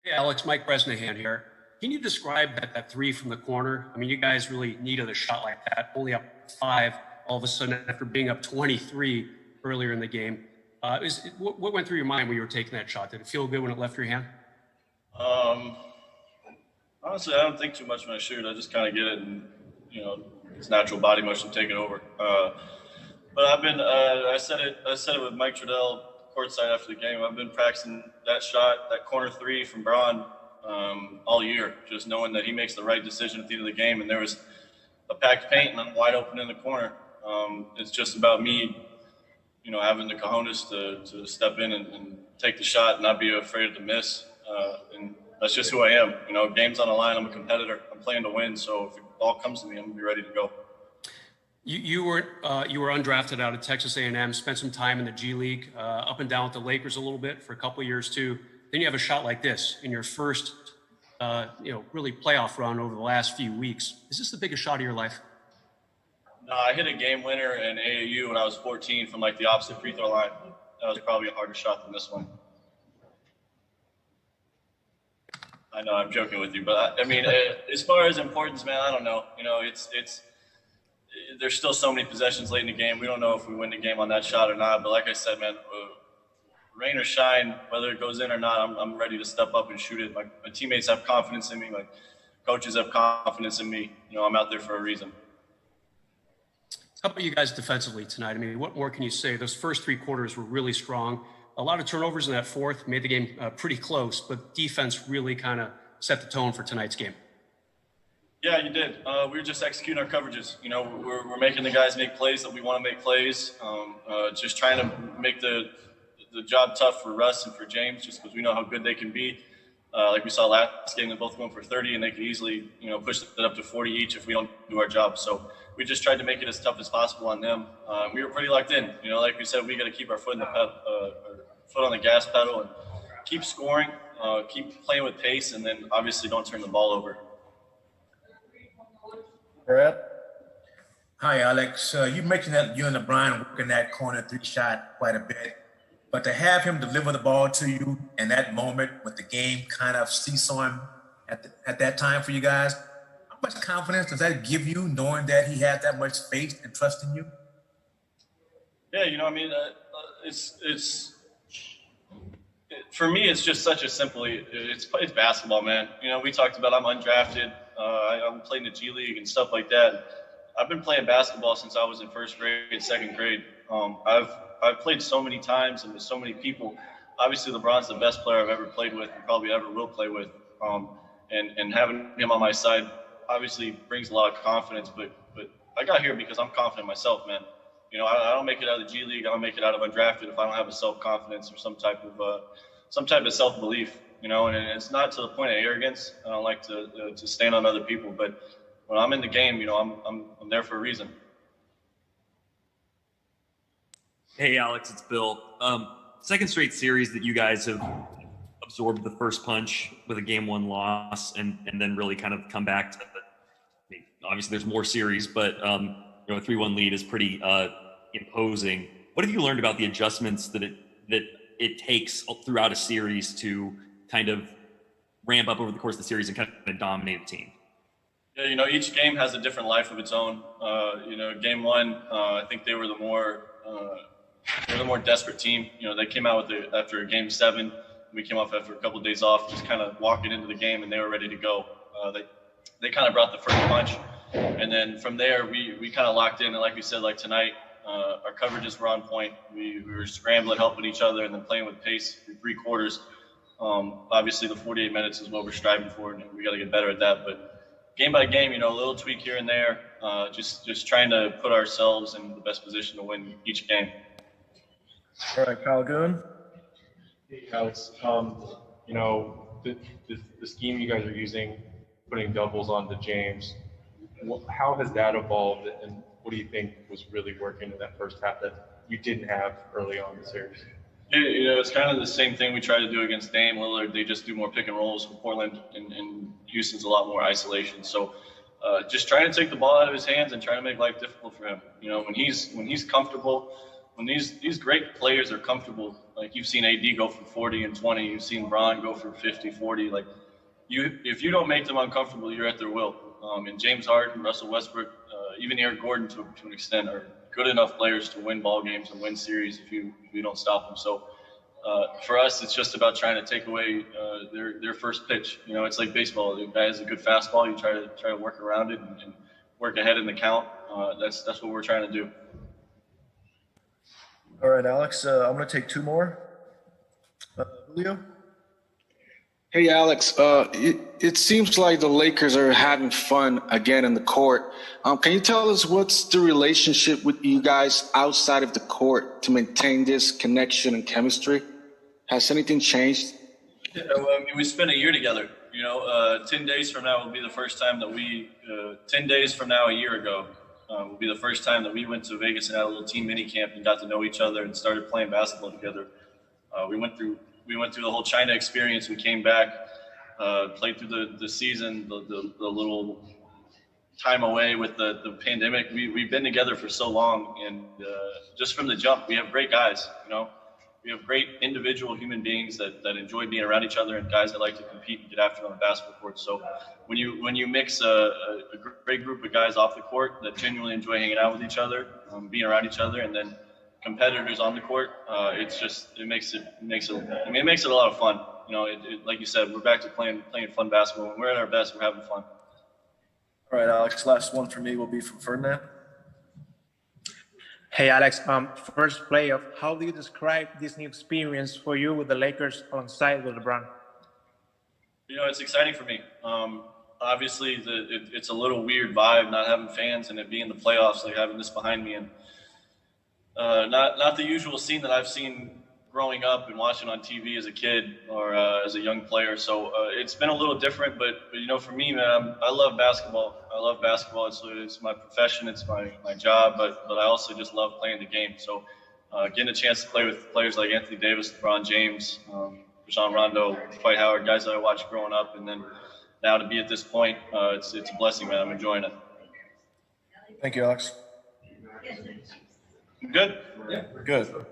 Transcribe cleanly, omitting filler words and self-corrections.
Hey, Alex, Mike Bresnahan here. Can you describe that three from the corner? I mean, you guys really needed a shot like that, only up 5 all of a sudden after being up 23 earlier in the game. What went through your mind when you were taking that shot? Did it feel good when it left your hand? Um, Honestly, I don't think too much when I shoot. I just kind of get it, and it's natural body motion to take it over. But I've been, I said it with Mike Trudell courtside after the game. I've been practicing that shot, that corner three from Braun, all year, just knowing that he makes the right decision at the end of the game. And there was a packed paint, and I'm wide open in the corner. It's just about me, having the cojones to step in and take the shot and not be afraid to miss. And that's just who I am. Game's on the line. I'm a competitor. I'm playing to win. So if it all comes to me, I'm gonna be ready to go. You were undrafted out of Texas A&M, spent some time in the G League, up and down with the Lakers a little bit for a couple of years too. Then you have a shot like this in your first, really playoff run over the last few weeks. Is this the biggest shot of your life? No, I hit a game winner in AAU when I was 14 from the opposite free throw line. That was probably a harder shot than this one. I know I'm joking with you, but I mean, as far as importance, man, I don't know. There's still so many possessions late in the game. We don't know if we win the game on that shot or not. But like I said, man, rain or shine, whether it goes in or not, I'm ready to step up and shoot it. My teammates have confidence in me. My coaches have confidence in me. I'm out there for a reason. How about you guys defensively tonight? I mean, what more can you say? Those first 3 quarters were really strong. A lot of turnovers in that fourth made the game pretty close, but defense really kind of set the tone for tonight's game. Yeah, you did. We were just executing our coverages. We're making the guys make plays that we want to make plays. Just trying to make the job tough for Russ and for James, just because we know how good they can be. Like we saw last game, they both went for 30, and they could easily, push it up to 40 each if we don't do our job. So we just tried to make it as tough as possible on them. We were pretty locked in. Like we said, we got to keep our foot on the gas pedal and keep scoring, keep playing with pace, and then obviously don't turn the ball over. Brad? Hi, Alex. You mentioned that you and LeBron working that corner 3 shot quite a bit, but to have him deliver the ball to you in that moment with the game kind of seesawing at that time for you guys, how much confidence does that give you knowing that he had that much faith and trust in you? Yeah, for me, it's just such a simple. It's basketball, man. We talked about I'm undrafted. I'm playing the G League and stuff like that. I've been playing basketball since I was in first grade, second grade. I've played so many times and with so many people. Obviously, LeBron's the best player I've ever played with and probably ever will play with. And having him on my side obviously brings a lot of confidence. But I got here because I'm confident myself, man. I don't make it out of the G League. I don't make it out of undrafted if I don't have a self-confidence or some type of self-belief. And it's not to the point of arrogance. I don't like to stand on other people, but when I'm in the game, I'm there for a reason. Hey, Alex, it's Bill. Second straight series that you guys have absorbed the first punch with a game 1 loss and then really kind of come back to obviously there's more series, but a 3-1 lead is pretty imposing. What have you learned about the adjustments that it takes throughout a series to kind of ramp up over the course of the series and kind of dominate a team? Yeah, each game has a different life of its own. Game 1, I think they were the more desperate team. They came out after game 7. We came off after a couple of days off, just kind of walking into the game, and they were ready to go. They kind of brought the first punch, and then from there we kind of locked in. And like we said, like tonight, our coverages were on point. We were scrambling, helping each other, and then playing with pace for 3 quarters. Obviously, the 48 minutes is what we're striving for, and we got to get better at that. But game by game, a little tweak here and there, just trying to put ourselves in the best position to win each game. All right, Kyle Goon. Hey, Alex. The scheme you guys are using, putting doubles onto James, how has that evolved, and what do you think was really working in that first half that you didn't have early on in the series? It's kind of the same thing we try to do against Dame Lillard. They just do more pick and rolls. Portland and Houston's a lot more isolation. So just trying to take the ball out of his hands and trying to make life difficult for him. When he's comfortable, when these great players are comfortable, like you've seen AD go for 40 and 20, you've seen Bron go for 50, 40, like if you don't make them uncomfortable, you're at their will. And James Harden, Russell Westbrook, even Eric Gordon to an extent are good enough players to win ball games and win series if you don't stop them. So for us, it's just about trying to take away their first pitch. You know, it's like baseball. The guy has a good fastball, you try to work around it and work ahead in the count. That's what we're trying to do. All right, Alex, I'm going to take two more. Julio? Hey, Alex. It seems like the Lakers are having fun again in the court. Can you tell us what's the relationship with you guys outside of the court to maintain this connection and chemistry? Has anything changed? Yeah, well, I mean, we spent a year together. You know, 10 days from now will be the first time that 10 days from now, a year ago, will be the first time that we went to Vegas and had a little team mini camp and got to know each other and started playing basketball together. We went through the whole China experience. We came back, played through the season, the little time away with the pandemic. We've been together for so long, and just from the jump, we have great guys. You know, we have great individual human beings that enjoy being around each other, and guys that like to compete and get after it on the basketball court. So when you mix a great group of guys off the court that genuinely enjoy hanging out with each other, being around each other, and then competitors on the court, it makes it a lot of fun. You know, like you said, we're back to playing fun basketball. When we're at our best, we're having fun. All right, Alex, last one for me will be from Ferdinand. Hey, Alex. First playoff. How do you describe this new experience for you with the Lakers alongside with LeBron? You know, it's exciting for me. Obviously, it's a little weird vibe not having fans and it being the playoffs, like having this behind me, and not the usual scene that I've seen growing up and watching on TV as a kid or as a young player. So it's been a little different, but you know, for me, man, I love basketball. I love basketball. It's my profession. It's my job, but I also just love playing the game. So getting a chance to play with players like Anthony Davis, LeBron James, Rajon Rondo, Dwight Howard, guys that I watched growing up, and then now to be at this point, it's a blessing, man. I'm enjoying it. Thank you, Alex. Good. Good.